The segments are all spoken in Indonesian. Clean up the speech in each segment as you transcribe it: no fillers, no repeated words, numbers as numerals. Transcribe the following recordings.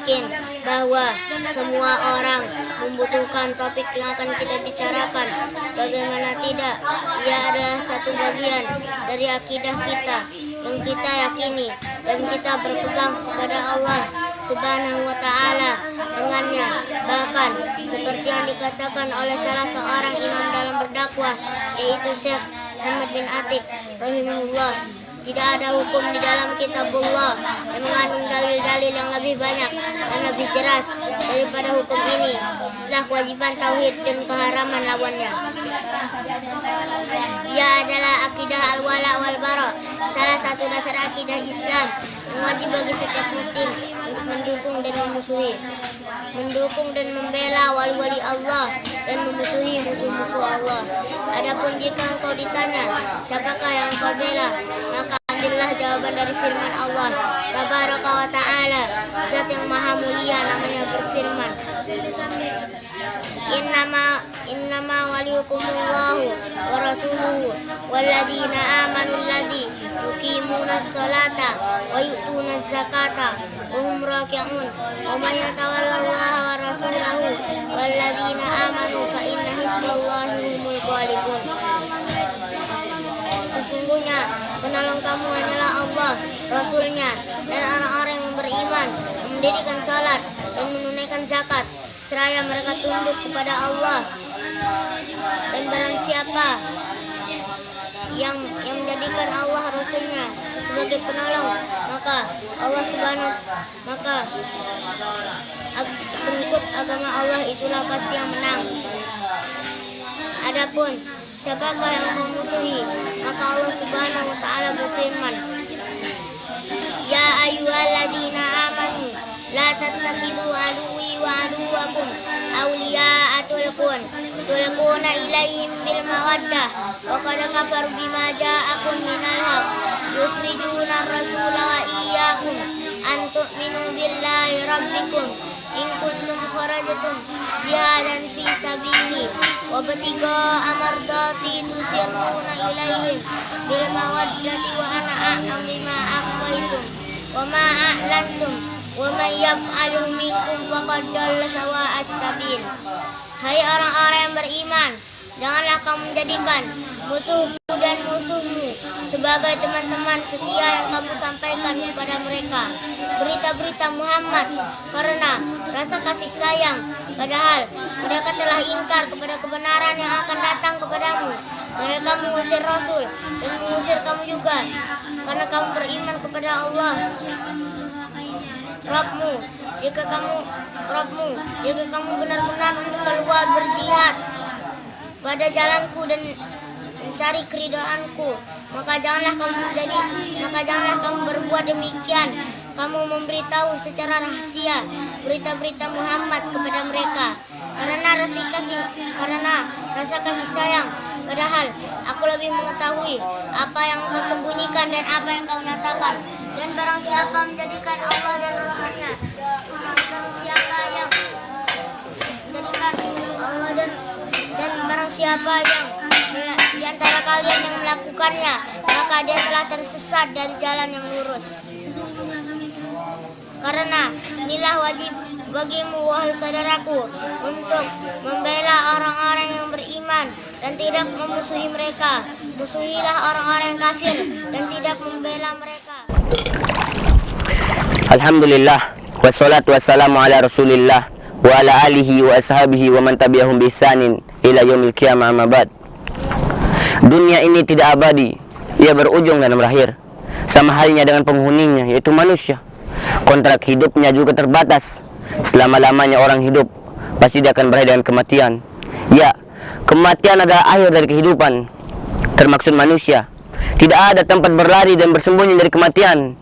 yakin bahwa semua orang membutuhkan topik yang akan kita bicarakan. Bagaimana tidak, ia adalah satu bagian dari akidah kita yang kita yakini dan kita berpegang kepada Allah Subhanahu wa ta'ala dengannya. Bahkan seperti yang dikatakan oleh salah seorang imam dalam berdakwah, yaitu Syekh Muhammad bin Atiq rahimahullah, tidak ada hukum di dalam kitabullah yang mengandung dalil-dalil yang lebih banyak dan lebih jelas daripada hukum ini setelah kewajiban tauhid dan keharaman lawannya. Ia adalah akidah al-wala wal bara, salah satu dasar akidah Islam yang wajib bagi setiap muslim untuk mendukung dan membela wali-wali Allah dan memusuhi musuh-musuh Allah. Adapun jika engkau ditanya siapakah yang engkau bela, maka ambillah jawaban dari firman Allah Tabaraka wa ta'ala, Zat yang maha mulia namanya berfirman, Innama waliyukumullahu wa rasuluhu walladzina amanu alladzi yuqimunas salata wa yu'tunaz zakata wa hum raki'un wa may yatawallallaha wa rasulahu walladzina amanu fa inna hizballahi humul ghalibun. Sesungguhnya penolong kamu hanyalah Allah, Rasulnya, dan orang-orang yang beriman, yang mendirikan salat dan menunaikan zakat, seraya mereka tunduk kepada Allah. Dan barang siapa yang menjadikan Allah Rasulnya sebagai penolong, maka Allah pengikut agama Allah itulah pasti yang menang. Adapun siapakah yang kau musuhi, maka Allah Subhanahu wa ta'ala berfirman, Ya ayyuhalladzina amanu la tattakhidhu aduwwi wa aduwwakum awliya'a tulquna ilaihim bil mawaddah wa qad kafaru bima ja'akum minal haqq yukhrijuna ar-rasula wa iyyakum an tu'minu billahi rabbikum in kuntum kharajtum jihadan fi sabili wa batiga amardati tusirruna ilaihim bil mawaddati wa ana a'lam bima akhfaytum wa ma a'lantum wa man yaf'alu minkum faqad dalla sawa'as sabil. Hai orang-orang yang beriman, janganlah kamu menjadikan musuhku dan musuhmu sebagai teman-teman setia yang kamu sampaikan kepada mereka berita-berita Muhammad karena rasa kasih sayang, padahal mereka telah ingkar kepada kebenaran yang akan datang kepadamu. Mereka mengusir Rasul dan mengusir kamu juga karena kamu beriman kepada Allah Rabbmu. Jika kamu benar-benar untuk keluar berjihad pada jalanku dan mencari keridaanku, maka janganlah kamu berbuat demikian. Kamu memberitahu secara rahasia berita-berita Muhammad kepada mereka karena rasa kasih sayang. Padahal aku lebih mengetahui apa yang kau sembunyikan dan apa yang kau nyatakan. Dan barang siapa menjadikan Allah dan Rasulnya, barang siapa yang di antara kalian yang melakukannya, maka dia telah tersesat dari jalan yang lurus. Karena inilah wajib bagimu, wahai saudaraku, untuk membela orang-orang yang beriman dan tidak memusuhi mereka. Musuhilah orang-orang yang kafir dan tidak membela mereka. Alhamdulillah, wassalatu wassalamu ala rasulillah wa ala alihi wa ashabihi wa man tabi'ahum bi ihsanin ila yaumil qiyamah, amma ba'd. Dunia ini tidak abadi, ia berujung dan berakhir. Sama halnya dengan penghuninya, yaitu manusia. Kontrak hidupnya juga terbatas. Selama-lamanya orang hidup, pasti dia akan berakhir dengan kematian. Ya, kematian adalah akhir dari kehidupan, termaksud manusia. Tidak ada tempat berlari dan bersembunyi dari kematian.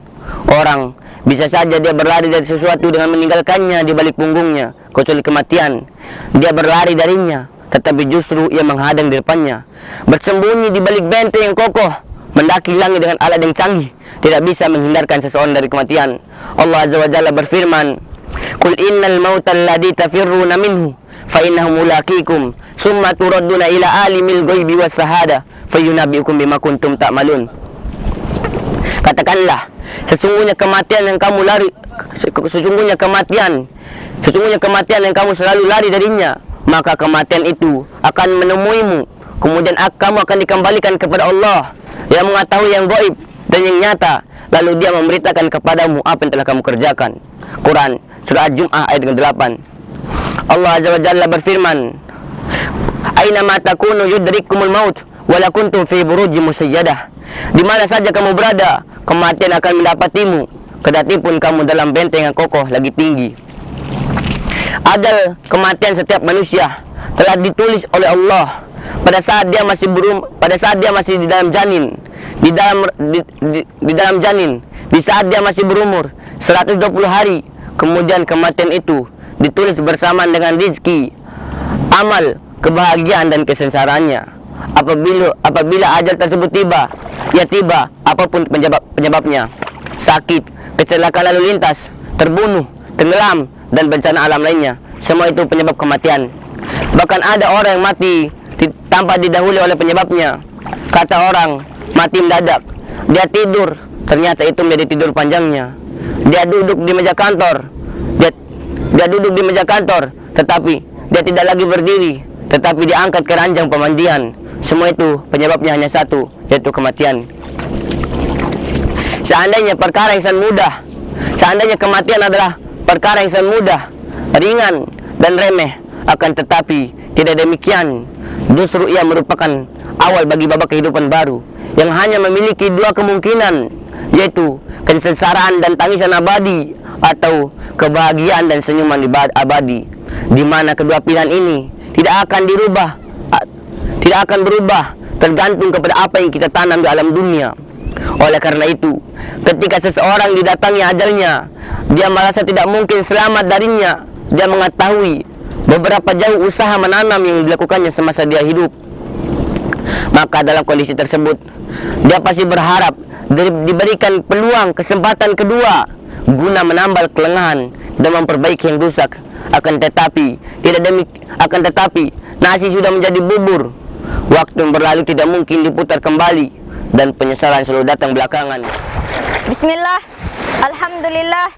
Orang bisa saja dia berlari dari sesuatu dengan meninggalkannya di balik punggungnya, kecuali kematian. Dia berlari darinya, tetapi justru ia menghadang di depannya. Bersembunyi di balik benteng yang kokoh, mendaki langit dengan alat yang canggih, tidak bisa menghindarkan seseorang dari kematian. Allah Azza wa Jalla berfirman, Qul innal mautal ladzi tafirruna minhu fa innahu mulaqikum summa turadduna ila alimil ghaibi was syahada fayunabbiukum bima kuntum ta'malun. Katakanlah, sesungguhnya kematian yang kamu lari sesungguhnya kematian yang kamu selalu lari darinya, maka kematian itu akan menemuimu. Kemudian kamu akan dikembalikan kepada Allah yang mengetahui yang gaib dan yang nyata. Lalu Dia memberitakan kepadamu apa yang telah kamu kerjakan. Quran surah Al-Jum'ah ayat 8. Allah Azza wa Jalla berfirman, "Aina ma takunu yudrikumul maut wala kuntum fi burujin musayyadah." Di mana saja kamu berada, kematian akan mendapatimu, kedati pun kamu dalam benteng yang kokoh lagi tinggi. Ajal kematian setiap manusia telah ditulis oleh Allah pada saat dia masih di dalam janin, di dalam janin, di saat dia masih berumur 120 hari. Kemudian kematian itu ditulis bersamaan dengan rezeki, amal, kebahagiaan dan kesengsaraannya. Apabila ajal tersebut tiba, apapun penyebabnya, sakit, kecelakaan lalu lintas, terbunuh, tenggelam, dan bencana alam lainnya, semua itu penyebab kematian. Bahkan ada orang yang mati tanpa didahului oleh penyebabnya. Kata orang, mati mendadak. Dia tidur, ternyata itu menjadi tidur panjangnya. Dia duduk di meja kantor, tetapi dia tidak lagi berdiri, tetapi diangkat ke ranjang pemandian. Semua itu penyebabnya hanya satu, yaitu kematian. Seandainya kematian adalah perkara yang sangat mudah, ringan, dan remeh, akan tetapi tidak demikian. Justru ia merupakan awal bagi babak kehidupan baru yang hanya memiliki dua kemungkinan, yaitu kesengsaraan dan tangisan abadi, atau kebahagiaan dan senyuman abadi, di mana kedua pilihan ini tidak akan berubah tergantung kepada apa yang kita tanam di alam dunia. Oleh karena itu, ketika seseorang didatangi ajalnya, dia merasa tidak mungkin selamat darinya. Dia mengetahui beberapa jauh usaha menanam yang dilakukannya semasa dia hidup. Maka dalam kondisi tersebut, dia pasti berharap diberikan peluang kesempatan kedua guna menambal kelengahan dan memperbaiki yang rusak. Akan tetapi nasi sudah menjadi bubur. Waktu yang berlalu tidak mungkin diputar kembali, dan penyesalan selalu datang belakangan. Bismillah, alhamdulillah,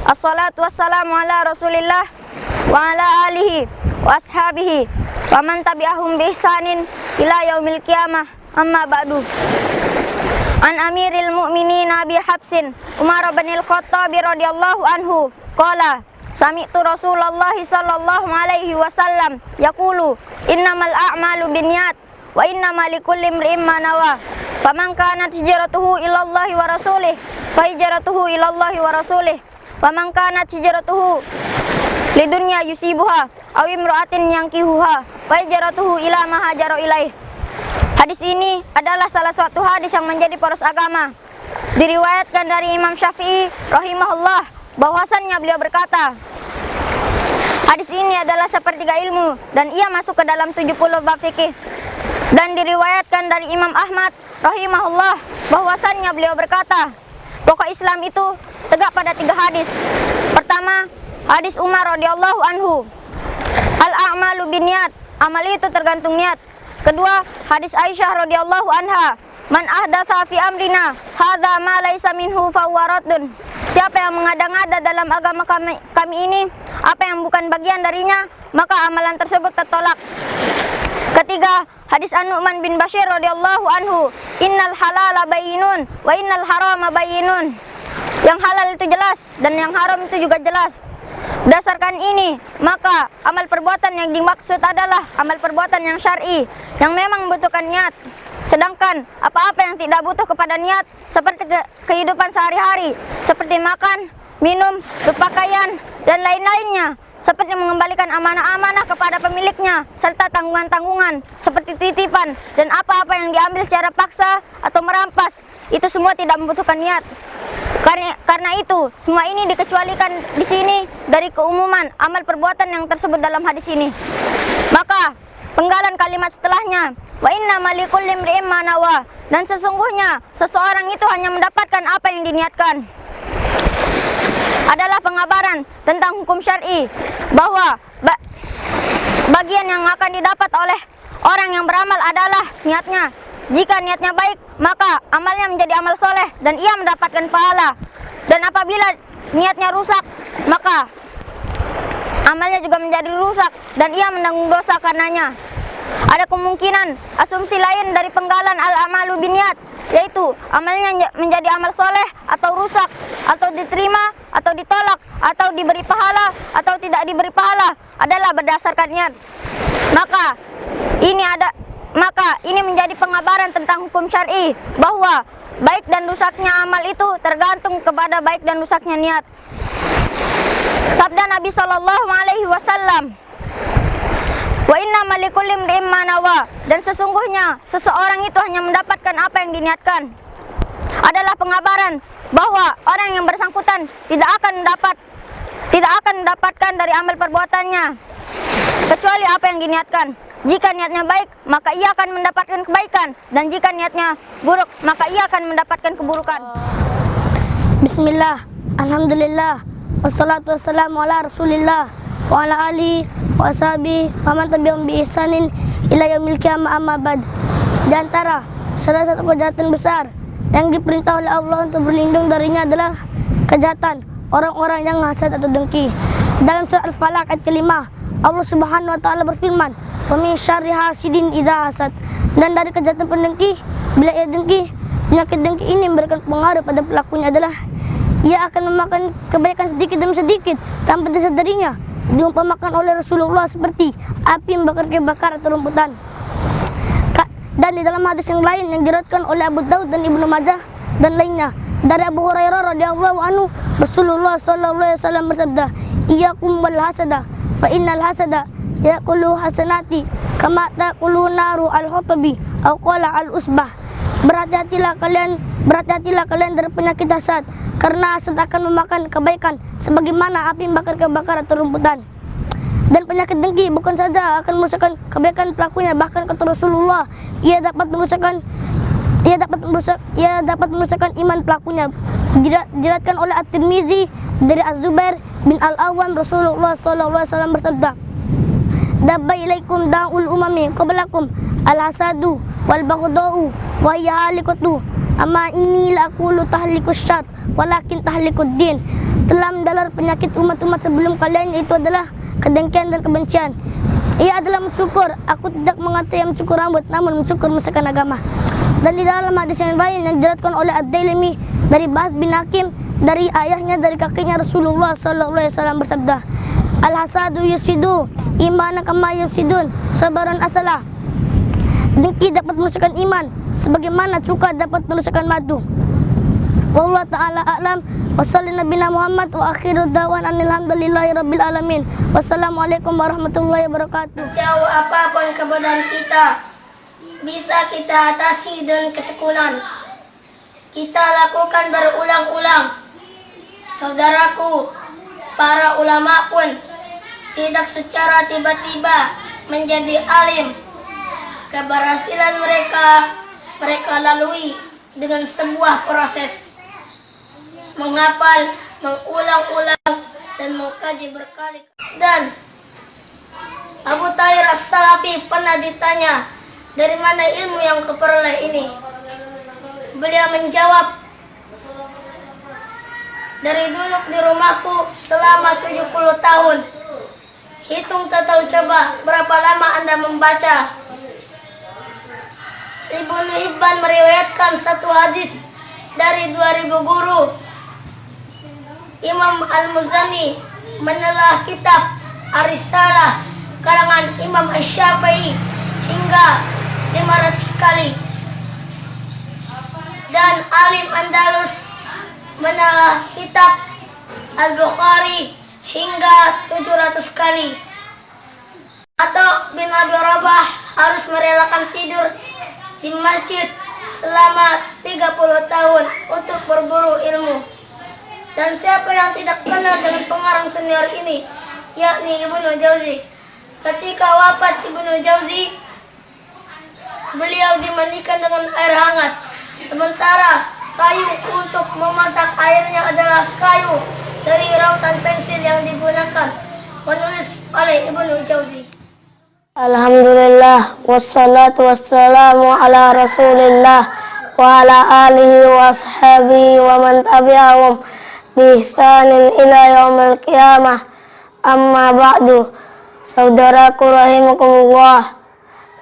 assalatu wassalamu ala rasulillah wa ala alihi wa ashabihi wa man tabi'ahum bi ihsanin ila yaumil qiyamah, amma ba'du. An amiril mu'minin Abi Habsin Umar bin al-Khattab radhiyallahu anhu qala sami'tu Rasulullah sallallahu alaihi wasallam yaqulu innamal a'malu binniyat wa innamal likulli imri'in ma nawa. Faman kanat hijratuhu ilallahi wa rasulih fa hijratuhu ilallahi wa rasulih. Faman kanat hijratuhu lidunya yusibuha aw imra'atin yankihuha fa hijratuhu ila ma hajara ilaih. Hadis ini adalah salah satu hadis yang menjadi poros agama. Diriwayatkan dari Imam Syafi'i rahimahullah bahwasannya beliau berkata, hadis ini adalah sepertiga ilmu dan ia masuk ke dalam 70 bab fikih. Dan diriwayatkan dari Imam Ahmad rahimahullah bahwasannya beliau berkata, pokok Islam itu tegak pada 3 hadis. Pertama, hadis Umar radhiyallahu anhu, al-a'malu binniyat, amal itu tergantung niat. Kedua, hadis Aisyah radhiyallahu anha, man ahdatsa fi amrina hadza ma laisa minhu fa huwa raddun. Siapa yang mengada-ngada dalam agama kami ini apa yang bukan bagian darinya, maka amalan tersebut tertolak. Ketiga, hadis An-Nu'man bin Bashir radhiyallahu anhu, innal halala bayyinun wa innal harama bayyinun. Yang halal itu jelas dan yang haram itu juga jelas. Berdasarkan ini, maka amal perbuatan yang dimaksud adalah amal perbuatan yang syar'i, yang memang membutuhkan niat. Sedangkan apa-apa yang tidak butuh kepada niat, seperti kehidupan sehari-hari, seperti makan, minum, berpakaian, dan lain-lainnya, seperti mengembalikan amanah-amanah kepada pemiliknya, serta tanggungan-tanggungan, seperti titipan, dan apa-apa yang diambil secara paksa atau merampas, itu semua tidak membutuhkan niat. Karena itu, semua ini dikecualikan di sini dari keumuman amal perbuatan yang tersebut dalam hadis ini. Maka, penggalan kalimat setelahnya, wa innamal likulli imri'in ma nawa, dan sesungguhnya seseorang itu hanya mendapatkan apa yang diniatkan. Adalah pengabaran tentang hukum syar'i bahwa bagian yang akan didapat oleh orang yang beramal adalah niatnya. Jika niatnya baik, maka amalnya menjadi amal soleh dan ia mendapatkan pahala. Dan apabila niatnya rusak, maka amalnya juga menjadi rusak dan ia menanggung dosa karenanya. Ada kemungkinan asumsi lain dari penggalan al-amalu biniat, yaitu amalnya menjadi amal soleh atau rusak, atau diterima atau ditolak, atau diberi pahala atau tidak diberi pahala adalah berdasarkan niat. Maka ini menjadi pengabaran tentang hukum syar'i bahwa baik dan rusaknya amal itu tergantung kepada baik dan rusaknya niat. Sabda Nabi SAW, wa inna malikulli imri'in ma nawa, dan sesungguhnya seseorang itu hanya mendapatkan apa yang diniatkan. Adalah pengabaran bahwa orang yang bersangkutan tidak akan mendapatkan dari amal perbuatannya kecuali apa yang diniatkan. Jika niatnya baik, maka ia akan mendapatkan kebaikan, dan jika niatnya buruk, maka ia akan mendapatkan keburukan. Bismillah, alhamdulillah, wassalatu wassalamu ala rasulillah wa ala alihi wa ashabihi wa man tabi'ahum bi ihsanin ila yaumil qiyamah amma ba'd. Di antara salah satu kejahatan besar yang diperintah oleh Allah untuk berlindung darinya adalah kejahatan orang-orang yang hasad atau dengki. Dalam surah Al-Falaq ayat ke-5, Allah Subhanahu wa taala berfirman, "Wa min syarri hasidin idza hasad." Dan dari kejahatan pendengki, bila ia dengki, penyakit dengki ini memberikan pengaruh pada pelakunya adalah ia akan memakan kebaikan sedikit demi sedikit tanpa disadarinya. Diumpamakan oleh Rasulullah seperti api yang bakar atau rumputan. Dan di dalam hadis yang lain yang diriwayatkan oleh Abu Daud dan Ibnu Majah dan lainnya dari Abu Hurairah radhiyallahu anhu, Rasulullah sallallahu alaihi wasallam bersabda, "Iyyakum wal hasada, fa innal hasada yaqulu hasanati kama taqulu naru al-hutabi aw qala al-usbah." Berhati-hatilah kalian dari penyakit hasad, karena hasad akan memakan kebaikan sebagaimana api bakar atau rumputan. Dan penyakit dengki bukan saja akan merusakkan kebaikan pelakunya, bahkan kata Rasulullah, ia dapat merusakkan iman pelakunya. Diriwayatkan oleh At-Tirmizi dari Az-Zubair bin Al-Awwam, Rasulullah sallallahu alaihi wasallam bersabda, "Dabba ilaikum da'ul umami qablakum al-hasadu wal baghdau wa hiya halikatu, amma inni la aqulu tahlikus syar walakin tahlikud din." Telah mendalar penyakit umat-umat sebelum kalian, yaitu adalah kedengkian dan kebencian. Ia adalah mencukur. Aku tidak mengatakan yang mencukur rambut, namun mencukur merusakan agama. Dan di dalam hadis yang lain yang diriwayatkan oleh Ad-Dailami dari Bahs bin Hakim dari ayahnya dari kakeknya, Rasulullah sallallahu alaihi wasallam bersabda, "Al-hasadu yusidu imana kama yusidun sabaran asalah." Dengki dapat merusakkan iman sebagaimana cuka dapat merusakkan madu. Wallahu ta'ala a'lam. Wassallallahu nabiyana Muhammad wa akhiru da'wan alhamdulillahi rabbil alamin. Wassalamualaikum warahmatullahi wabarakatuh. Jauh apapun kebodohan kita, bisa kita atasi dengan ketekunan. Kita lakukan berulang-ulang. Saudaraku, para ulama pun tidak secara tiba-tiba menjadi alim. Keberhasilan mereka lalui dengan sebuah proses menghafal, mengulang-ulang, dan mengkaji berkali-kali. Dan Abu Tahir As-Salafi pernah ditanya, dari mana ilmu yang kuperoleh ini? Beliau menjawab, dari duduk di rumahku selama 70 tahun. Hitung total coba berapa lama Anda membaca. Ibnu Hibban meriwayatkan satu hadis dari 2000 guru. Imam Al-Muzani menelah kitab Ar-Risalah karangan Imam Asy-Syafi'i hingga 500 kali. Dan alim Andalus menelah kitab Al-Bukhari hingga 700 kali. Atta bin Abi Rabah harus merelakan tidur di masjid selama 30 tahun untuk berburu ilmu. Dan siapa yang tidak kenal dengan pengarang senior ini, yakni Ibnu Jauzi. Ketika wafat Ibnu Jauzi, beliau dimandikan dengan air hangat. Sementara kayu untuk memasak airnya adalah kayu dari rautan pensil yang digunakan. Menulis oleh Ibnu Jauzi. Alhamdulillah, wassalatu wassalamu ala rasulillah wa ala alihi wa ashabihi wa man tabi'ahum biihsanin ila yaumil qiyamah. Amma ba'du. Saudaraku rahimakumullah,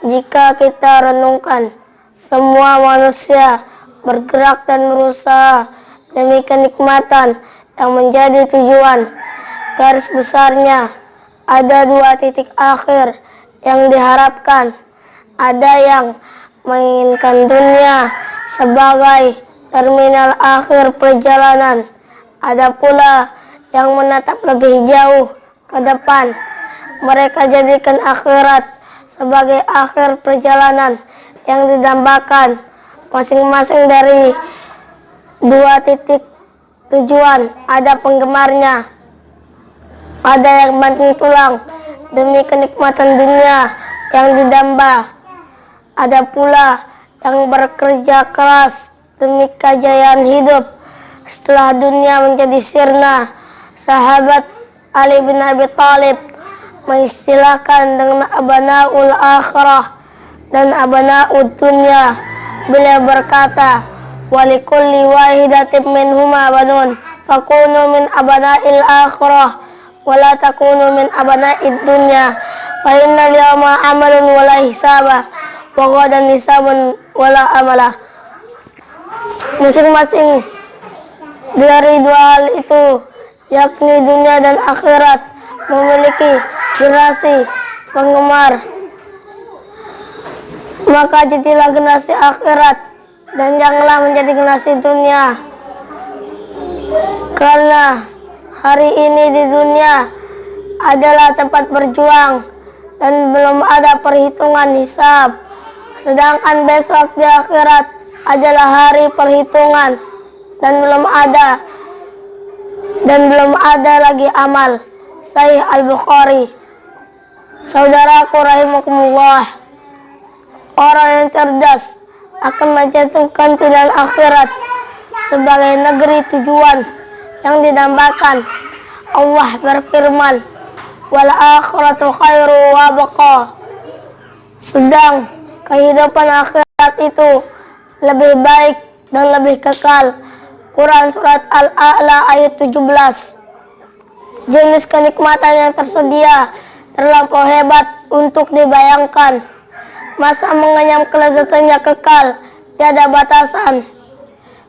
jika kita renungkan, semua manusia bergerak dan berusaha demi kenikmatan yang menjadi tujuan. Garis besarnya ada dua titik akhir yang diharapkan. Ada yang menginginkan dunia sebagai terminal akhir perjalanan. Ada pula yang menatap lebih jauh ke depan. Mereka jadikan akhirat sebagai akhir perjalanan yang didambakan. Masing-masing dari dua titik tujuan ada penggemarnya. Ada yang banting tulang demi kenikmatan dunia yang didamba. Ada pula yang bekerja keras demi kejayaan hidup setelah dunia menjadi sirna. Sahabat Ali bin Abi Thalib mengistilahkan dengan abana'ul akhirah dan abana'ud dunya. Beliau berkata, walikulli wahidatin minhuma banun, fakunu min abana'il akhirah wala takunu min abana'id dunya, fa innal yawma amalun wala hisaba wa ghadan hisabun wala amala. Masing-masing dari dua hal itu, yakni dunia dan akhirat, memiliki generasi penggemar. Maka jadilah generasi akhirat dan janganlah menjadi generasi dunia. Karena hari ini di dunia adalah tempat berjuang dan belum ada perhitungan hisab. Sedangkan besok di akhirat adalah hari perhitungan dan belum ada lagi amal. Sahih Al-Bukhari. Saudaraku rahimakumullah, orang yang cerdas akan menjatuhkan pilihan akhirat sebagai negeri tujuan yang didambakan. Allah berfirman, wal akhiratu khairu wa baqa. Sedang kehidupan akhirat itu lebih baik dan lebih kekal. Quran surat Al-A'la ayat 17. Jenis kenikmatan yang tersedia terlampau hebat untuk dibayangkan. Masa mengenyam kelezatannya kekal, tiada batasan.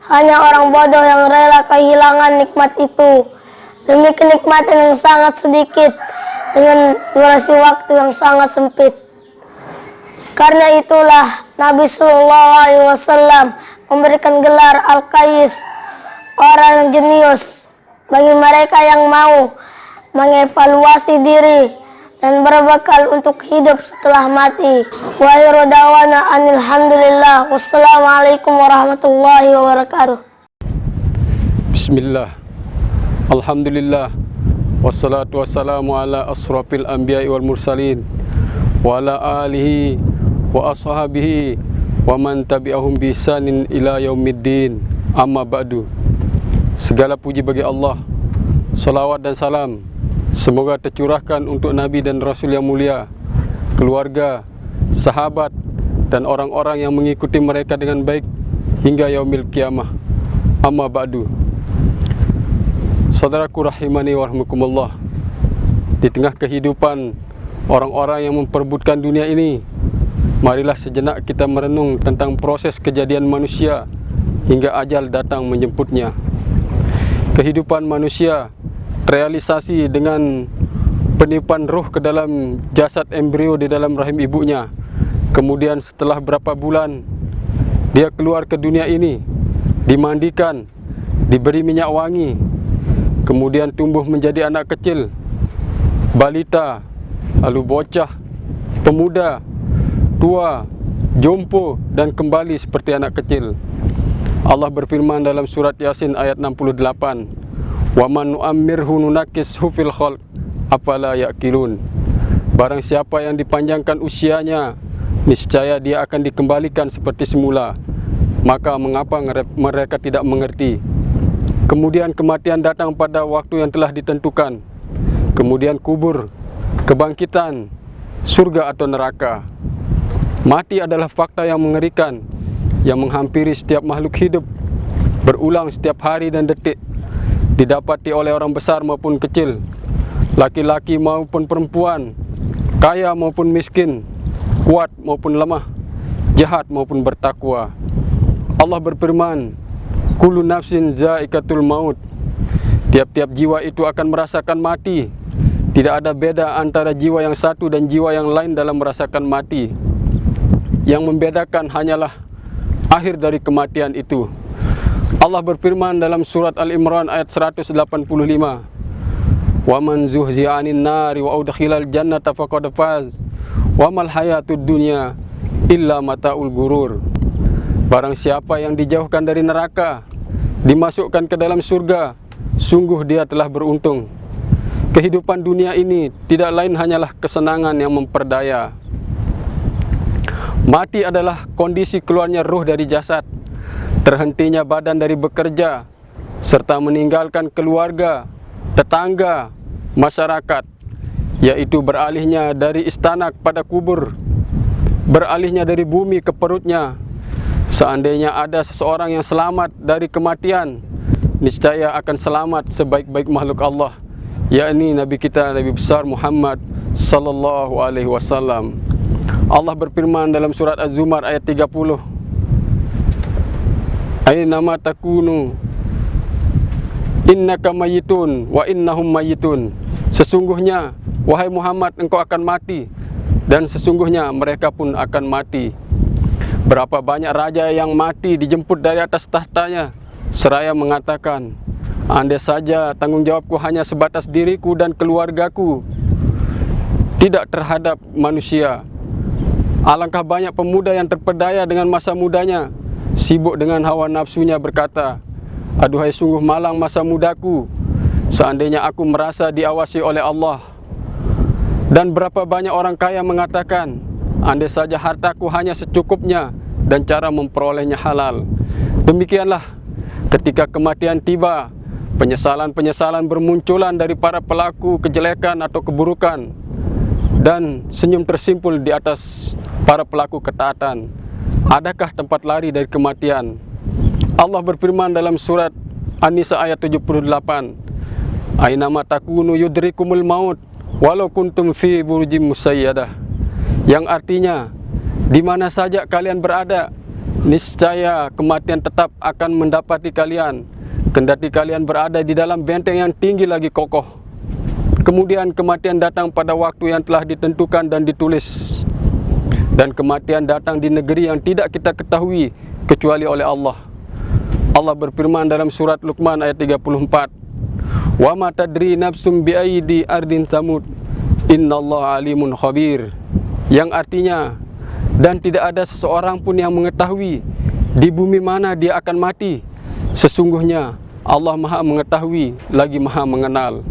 Hanya orang bodoh yang rela kehilangan nikmat itu demi kenikmatan yang sangat sedikit dengan durasi waktu yang sangat sempit. Karena itulah Nabi Sallallahu Alaihi Wasallam memberikan gelar Al-Qais, orang yang jenius, bagi mereka yang mau mengevaluasi diri dan berbekal untuk hidup setelah mati. Wa akhiru da'wana alhamdulillah. Wassalamualaikum warahmatullahi wabarakatuh. Bismillah. Alhamdulillah. Wassalatu wassalamu ala asrafil anbiya'i wal mursalin wa ala alihi wa ashabihi wa man tabi'ahum bi ihsanin ila yaumiddin. Amma ba'du. Segala puji bagi Allah. Salawat dan salam semoga tercurahkan untuk Nabi dan Rasul yang mulia, keluarga, sahabat, dan orang-orang yang mengikuti mereka dengan baik hingga yaumil qiyamah. Amma ba'du. Saudaraku rahimani wa rahmakumullah, di tengah kehidupan orang-orang yang memperebutkan dunia ini, marilah sejenak kita merenung tentang proses kejadian manusia hingga ajal datang menjemputnya. Kehidupan manusia realisasi dengan peniupan roh ke dalam jasad embrio di dalam rahim ibunya. Kemudian setelah berapa bulan dia keluar ke dunia ini, dimandikan, diberi minyak wangi, kemudian tumbuh menjadi anak kecil, balita, lalu bocah, pemuda, tua, jompo, dan kembali seperti anak kecil. Allah berfirman dalam surat Yasin ayat 68, wa man nu'ammirhu nunakkishu fil khalq afala ya'qilun. Barang siapa yang dipanjangkan usianya, niscaya dia akan dikembalikan seperti semula. Maka mengapa mereka tidak mengerti? Kemudian kematian datang pada waktu yang telah ditentukan. Kemudian kubur, kebangkitan, surga atau neraka. Mati adalah fakta yang mengerikan yang menghampiri setiap makhluk hidup, berulang setiap hari dan detik. didapati oleh orang besar maupun kecil, laki-laki maupun perempuan, kaya maupun miskin, kuat maupun lemah, jahat maupun bertakwa. Allah berfirman, kullu nafsin za'iqatul maut. Tiap-tiap jiwa itu akan merasakan mati. Tidak ada beda antara jiwa yang satu dan jiwa yang lain dalam merasakan mati. Yang membedakan hanyalah akhir dari kematian itu. Allah berfirman dalam surat Al-Imran ayat 185, wa man zuhzi'a 'anil nari wa udkhilal jannata faqad faz wa mal hayatud dunya illa mataul gurur. Barang siapa yang dijauhkan dari neraka, dimasukkan ke dalam surga, sungguh dia telah beruntung. Kehidupan dunia ini tidak lain hanyalah kesenangan yang memperdaya. Mati adalah kondisi keluarnya ruh dari jasad, terhentinya badan dari bekerja, serta meninggalkan keluarga, tetangga, masyarakat, yaitu beralihnya dari istana kepada kubur, beralihnya dari bumi ke perutnya. Seandainya ada seseorang yang selamat dari kematian, niscaya akan selamat sebaik-baik makhluk Allah, yakni Nabi kita, Nabi besar Muhammad sallallahu alaihi wasallam. Allah berfirman dalam surat Az-Zumar ayat 30, Aynama takunu innaka mayyitun wa innahum mayyitun. Sesungguhnya wahai Muhammad, engkau akan mati, dan sesungguhnya mereka pun akan mati. Berapa banyak raja yang mati dijemput dari atas tahtanya seraya mengatakan, andai saja tanggung jawabku hanya sebatas diriku dan keluargaku, tidak terhadap manusia. Alangkah banyak pemuda yang terpedaya dengan masa mudanya, sibuk dengan hawa nafsunya, berkata, aduhai sungguh malang masa mudaku, seandainya aku merasa diawasi oleh Allah. Dan berapa banyak orang kaya mengatakan, andai saja hartaku hanya secukupnya dan cara memperolehnya halal. Demikianlah ketika kematian tiba, penyesalan-penyesalan bermunculan dari para pelaku kejelekan atau keburukan, dan senyum tersimpul di atas para pelaku ketaatan. Adakah tempat lari dari kematian? Allah berfirman dalam surat An-Nisa ayat 78, Aynama takunu yudrikumul maut walau kuntum fi burujim musayyadah. Yang artinya, di mana saja kalian berada, niscaya kematian tetap akan mendapati kalian, kendati kalian berada di dalam benteng yang tinggi lagi kokoh. Kemudian kematian datang pada waktu yang telah ditentukan dan ditulis. Dan kematian datang di negeri yang tidak kita ketahui kecuali oleh Allah. Allah berfirman dalam surat Luqman ayat 34, wa ma tadri nafsum bi aidi ardin samud innallaha alimun khabir. Yang artinya, dan tidak ada seseorang pun yang mengetahui di bumi mana dia akan mati. Sesungguhnya Allah Maha mengetahui lagi Maha mengenal.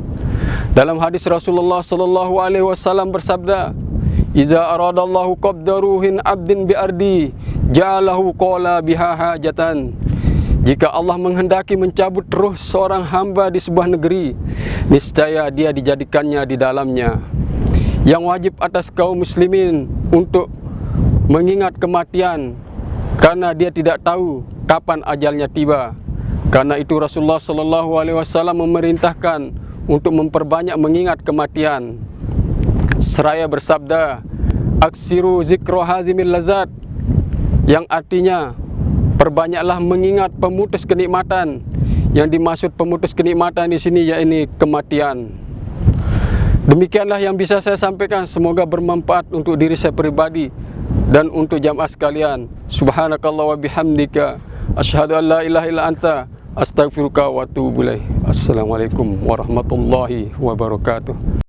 Dalam hadis Rasulullah sallallahu alaihi wasallam bersabda, iza aradallahu qabda ruhin abdin bi ardi ja'alahu qala biha hajatan. Jika Allah menghendaki mencabut ruh seorang hamba di sebuah negeri, niscaya dia dijadikannya di dalamnya. Yang wajib atas kaum muslimin untuk mengingat kematian, karena dia tidak tahu kapan ajalnya tiba. Karena itu Rasulullah sallallahu alaihi wasallam memerintahkan untuk memperbanyak mengingat kematian, seraya bersabda, aksiru zikro hazimil lazat, yang artinya perbanyaklah mengingat pemutus kenikmatan. Yang dimaksud pemutus kenikmatan di sini yakni kematian. Demikianlah yang bisa saya sampaikan, semoga bermanfaat untuk diri saya pribadi dan untuk jamaah sekalian. Subhanakallah wa bihamdika asyhadu an la ilaha illa anta astaghfiruka wa atubu ilaik. Assalamualaikum warahmatullahi wabarakatuh.